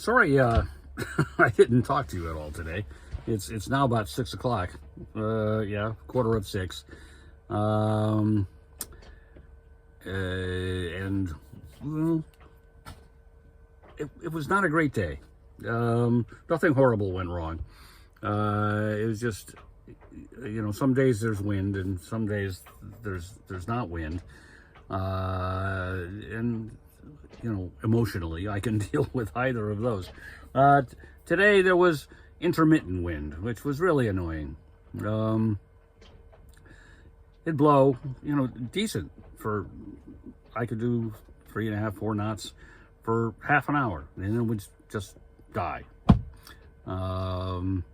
sorry, I didn't talk to you at all today. It's now about 6 o'clock. Yeah, 5:45. And well, it was not a great day. Nothing horrible went wrong. It was just, some days there's wind and some days there's not wind. And emotionally, I can deal with either of those. Today there was intermittent wind, which was really annoying. It'd blow, decent for, I could do 3.5, 4 knots for half an hour, and it would just die. And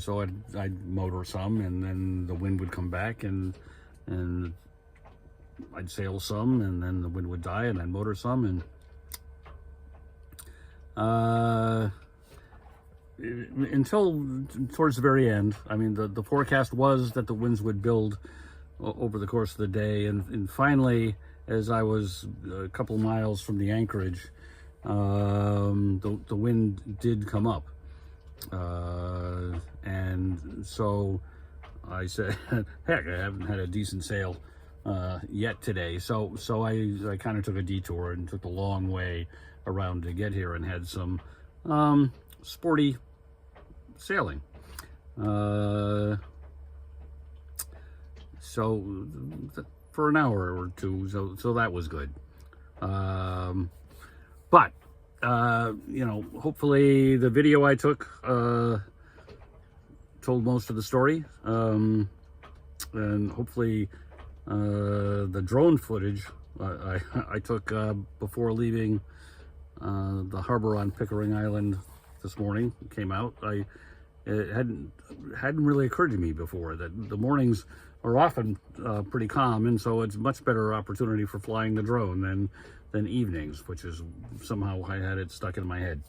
so I'd motor some, and then the wind would come back, and I'd sail some, and then the wind would die, and I'd motor some, and until towards the very end. I mean, the forecast was that the winds would build over the course of the day, and finally, as I was a couple miles from the anchorage, the wind did come up, and so I said, heck, I haven't had a decent sail yet today, so I kind of took a detour and took the long way around to get here and had some sporty sailing. So for an hour or two, so that was good. But hopefully the video I took told most of the story, and hopefully the drone footage I took before leaving the harbor on Pickering Island this morning came out. It hadn't really occurred to me before that the mornings are often pretty calm, and so it's a much better opportunity for flying the drone than evenings, which is somehow I had it stuck in my head.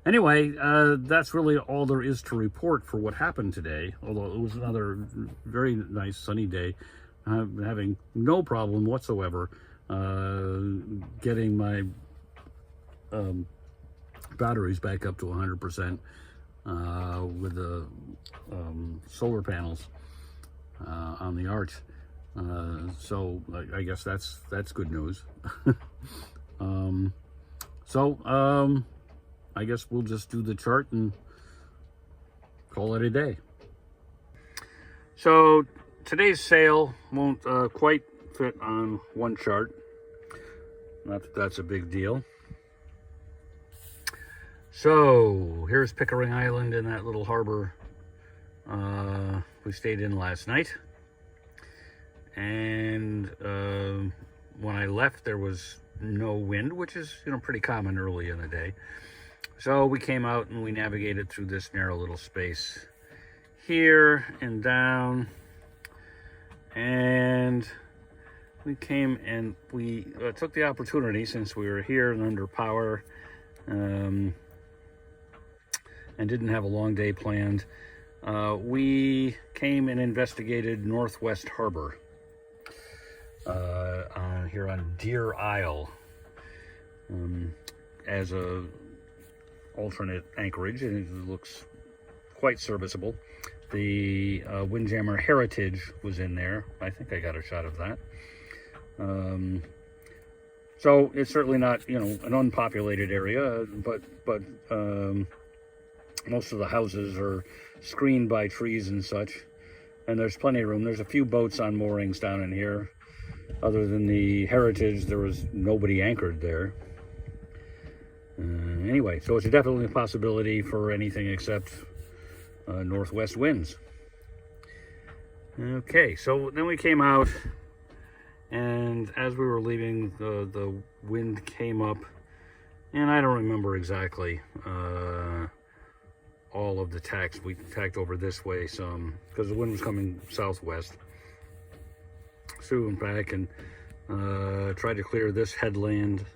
Anyway, that's really all there is to report for what happened today, although it was another very nice sunny day. I'm having no problem whatsoever getting my batteries back up to 100% with the solar panels on the arch. So I guess that's good news. I guess we'll just do the chart and call it a day. So today's sail won't quite fit on one chart. Not that that's a big deal. So here's Pickering Island in that little harbor we stayed in last night. And when I left, there was no wind, which is pretty common early in the day. So we came out and we navigated through this narrow little space here and down, and we came and we took the opportunity, since we were here and under power and didn't have a long day planned, we came and investigated Northwest Harbor here on Deer Isle as a alternate anchorage, and it looks quite serviceable. The Windjammer Heritage was in there. I think I got a shot of that. So it's certainly not an unpopulated area, but most of the houses are screened by trees and such, and there's plenty of room. There's a few boats on moorings down in here. Other than the Heritage, there was nobody anchored there. Anyway, so it's definitely a possibility for anything except northwest winds. Okay, so then we came out, and as we were leaving, the wind came up, and I don't remember exactly all of the tacks. We tacked over this way some, because the wind was coming southwest. So we went back and tried to clear this headland,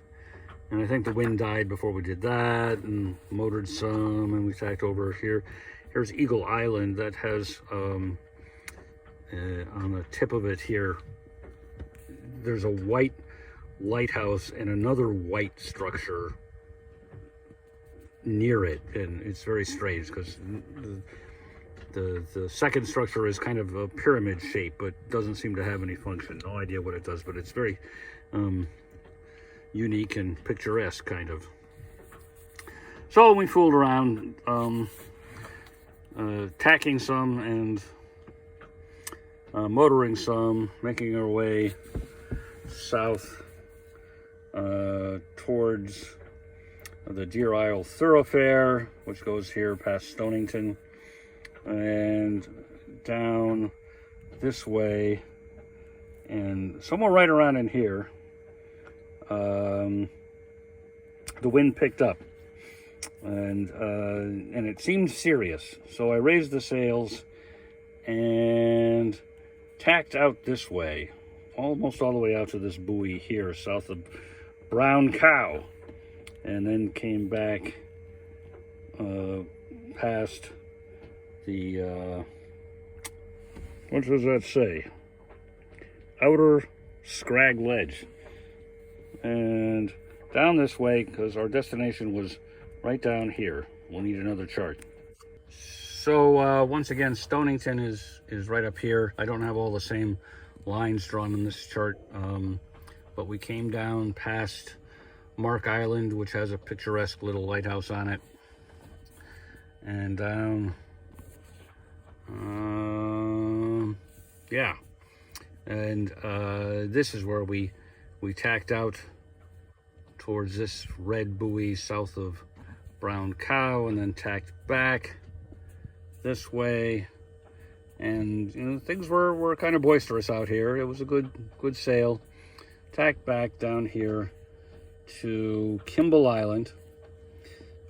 and I think the wind died before we did that, and motored some, and we tacked over here. Here's Eagle Island that has on the tip of it here, there's a white lighthouse and another white structure near it, and it's very strange because the second structure is kind of a pyramid shape, but doesn't seem to have any function. No idea what it does, but it's very unique and picturesque, kind of. So we fooled around, tacking some and motoring some, making our way south towards the Deer Isle Thoroughfare, which goes here past Stonington, and down this way, and somewhere right around in here, the wind picked up, and it seemed serious. So I raised the sails and tacked out this way, almost all the way out to this buoy here south of Brown Cow, and then came back past the what does that say? Outer Scrag Ledge, and down this way, because our destination was right down here. We'll need another chart. So once again, Stonington is right up here. I don't have all the same lines drawn in this chart, but we came down past Mark Island, which has a picturesque little lighthouse on it, and down, yeah, and this is where we tacked out towards this red buoy south of Brown Cow, and then tacked back this way. And you know, things were kind of boisterous out here. It was a good sail. Tacked back down here to Kimball Island,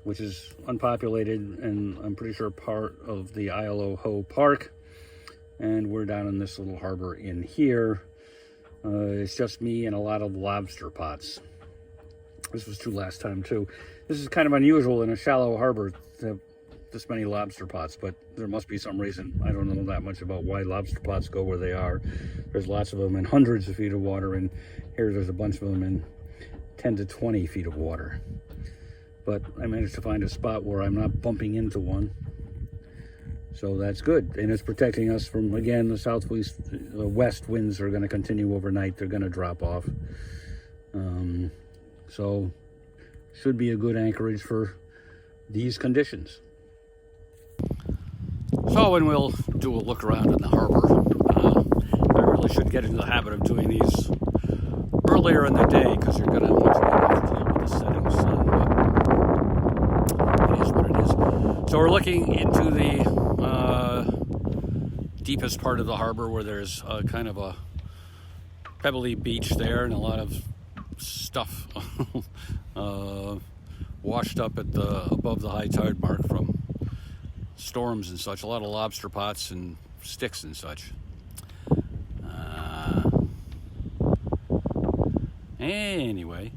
which is unpopulated and I'm pretty sure part of the Isle o Ho Park. And we're down in this little harbor in here. It's just me and a lot of lobster pots. This was true last time too. This is kind of unusual in a shallow harbor to have this many lobster pots, but there must be some reason. I don't know that much about why lobster pots go where they are. There's lots of them in hundreds of feet of water, and here there's a bunch of them in 10 to 20 feet of water. But I managed to find a spot where I'm not bumping into one, so that's good. And it's protecting us from, again, the southwest west winds are going to continue overnight. They're going to drop off, so should be a good anchorage for these conditions. So, and we'll do a look around in the harbor. I really should get into the habit of doing these earlier in the day, because you're going to want to be able to deal with the setting sun, but it is what it is. So we're looking into the deepest part of the harbor, where there's kind of a pebbly beach there and a lot of stuff washed up at above the high tide mark from storms and such. A lot of lobster pots and sticks and such. Anyway,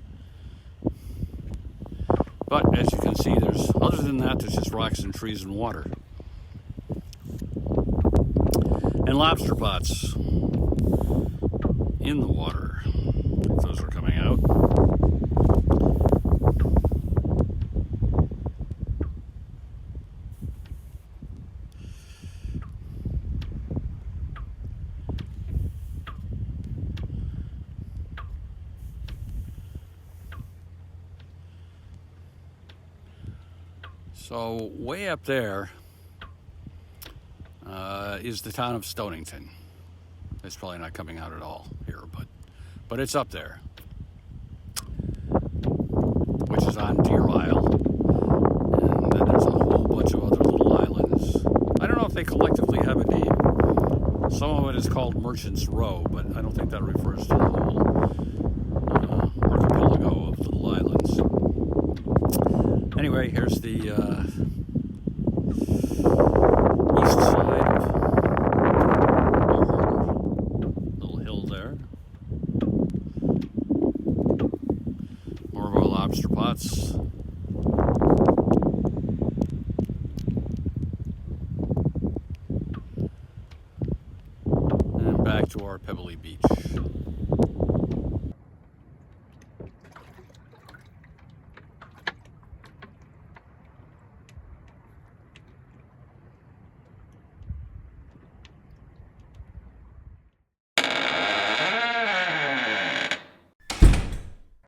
but as you can see, other than that, there's just rocks and trees and water. And lobster pots in the water, if those are coming out. So way up there is the town of Stonington. It's probably not coming out at all here, but it's up there, which is on Deer Isle. And then there's a whole bunch of other little islands. I don't know if they collectively have a name. Some of it is called Merchant's Row, but I don't think that refers to the whole archipelago of little islands. Anyway, here's the east side of the harbor. Little hill there. More of our lobster pots. And back to our pebbly beach.